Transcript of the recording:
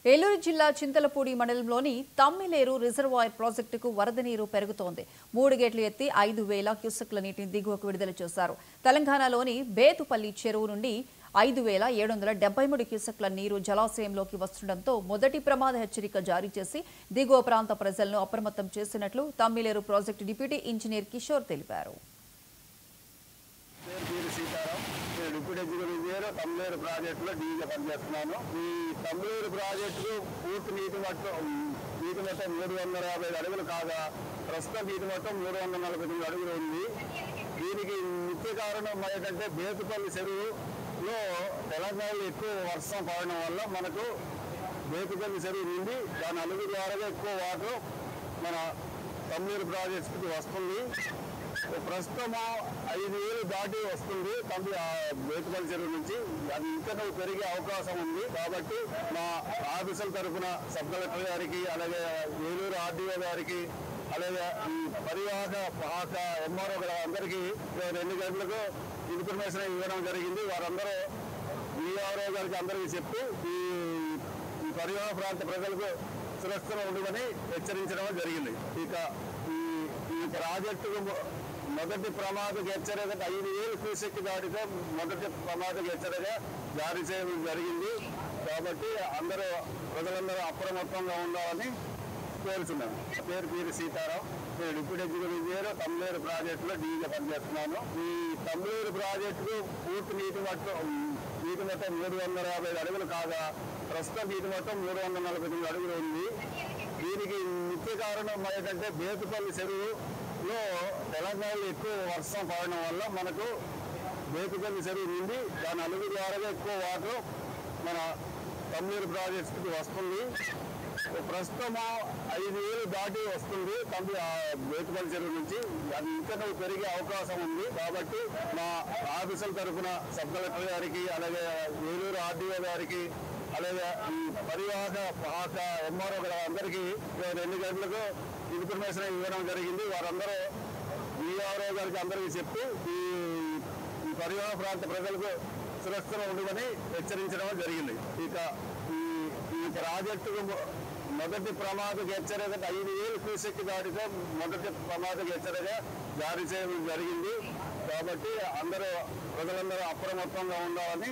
ఏలూరు జిల్లా చింతలపూడి మండలంలోని తమ్మిలేరు రిజర్వాయర్ ప్రాజెక్టుకు వరద నీరు పెరుగుతోంది. 3 గేట్లు ఎత్తి 5,000 క్యూసెక్ల నీటిని దిగువకు విడుదల చేశారు. తెలంగాణలోని బేతుపల్లి చెరువు నుండి 5,773 క్యూసెక్ల నీరు జలాశయంలోకి వస్తుండటంతో మొదటి ప్రమాద హెచ్చరిక జారీ చేసి దిగువ ప్రాంత ప్రజలను అప్రమత్తం చేసినట్లు Tammileru project deputy engineer Kishore తెలిపారు. డిప్యూటీ ఎగ్జిక్యూటివ్ తమ్మిలేరు ప్రాజెక్టులో డీగా పనిచేస్తున్నాను. ఈ తమ్మిలేరు ప్రాజెక్టు పూర్తి నీటి మట్టం 350 అడుగులు కాగా ప్రస్తుతం నీటి మట్టం 349 అడుగులు ఉంది. దీనికి ముఖ్య కారణం ఏంటంటే బేతుపల్లి చెరువులో తెలంగాణలో ఎక్కువ వర్షం పడడం వల్ల మనకు బేతుపల్లి చెరువు నుండి దాని అలుగు ద్వారా ఎక్కువ వాటర్ మన తమ్మిలేరు ప్రాజెక్టుకి వస్తుంది. ప్రస్తుతం 5,000 దాటి వస్తుంది బేతుపల్లి చెరువు నుంచి. అది ఇంకా పెరిగే అవకాశం ఉంది. కాబట్టి మా ఆఫీసుల తరఫున సబ్ కలెక్టర్ గారికి, అలాగే ఏలూరు ఆర్డీఓ గారికి, అలాగే పరివాహక ఎంఆర్ఓ అందరికీ 2 గంటలకు ఇన్ఫర్మేషన్ ఇవ్వడం జరిగింది. వారందరూ విఆర్ఓ గారికి అందరికీ చెప్పి ఈ పరివాహక ప్రాంత ప్రజలకు సురక్షితంగా ఉండమని హెచ్చరించడం జరిగింది. ఇక ఈ ప్రాజెక్టుకు మొదటి ప్రమాద హెచ్చరిక 5,000 క్యూసెక్ దాటితే మొదటి ప్రమాద హెచ్చరిక జారీ చేయడం జరిగింది. కాబట్టి ప్రజలందరూ అప్రమత్తంగా ఉండాలని కోరుతున్నాను. పేరు పీరి సీతారాం. నేను డిప్యూటీ ఎగ్జిక్యూటివ్ ఇంజనీర్ తమ్మిలేరు ప్రాజెక్టులో డీగా పనిచేస్తున్నాను. ఈ తమ్మిలేరు ప్రాజెక్టుకు పూర్తి నీటి మట్టం 350 అడుగులు కాగా ప్రస్తుతం నీటి మట్టం 349 అడుగులు ఉంది. దీనికి ముఖ్య కారణం ఏంటంటే బేతుపల్లి చెరువులో తెలంగాణలో ఎక్కువ వర్షం పడడం వల్ల మనకు బేతుపల్లి చెరువు నుండి దాని అలుగు ద్వారా ఎక్కువ వాటర్ మన తమ్మిలేరు ప్రాజెక్టుకి వస్తుంది. ప్రస్తుతం 5,000 దాటి వస్తుంది బేతుపల్లి చెరువు నుంచి. అది ఇంకా పెరిగే అవకాశం ఉంది. కాబట్టి మా ఆఫీసుల తరఫున సబ్ కలెక్టర్ గారికి, అలాగే ఏలూరు ఆర్డీఓ గారికి, అలాగే పరివాహక ఎంఆర్ఓ అందరికీ 2 గంటలకు ఇన్ఫర్మేషన్ ఇవ్వడం జరిగింది. వారందరూ విఆర్ఓ గారికి అందరికీ చెప్పి ఈ పరివాహక ప్రాంత ప్రజలకు సురక్షితంగా ఉండమని హెచ్చరించడం జరిగింది. ఇక ఈ ప్రాజెక్టుకు మొదటి ప్రమాద హెచ్చరిక 5,000 క్యూసెక్ దాటితే మొదటి ప్రమాద హెచ్చరిక జారీ చేయడం జరిగింది. కాబట్టి ప్రజలందరూ అప్రమత్తంగా ఉండాలని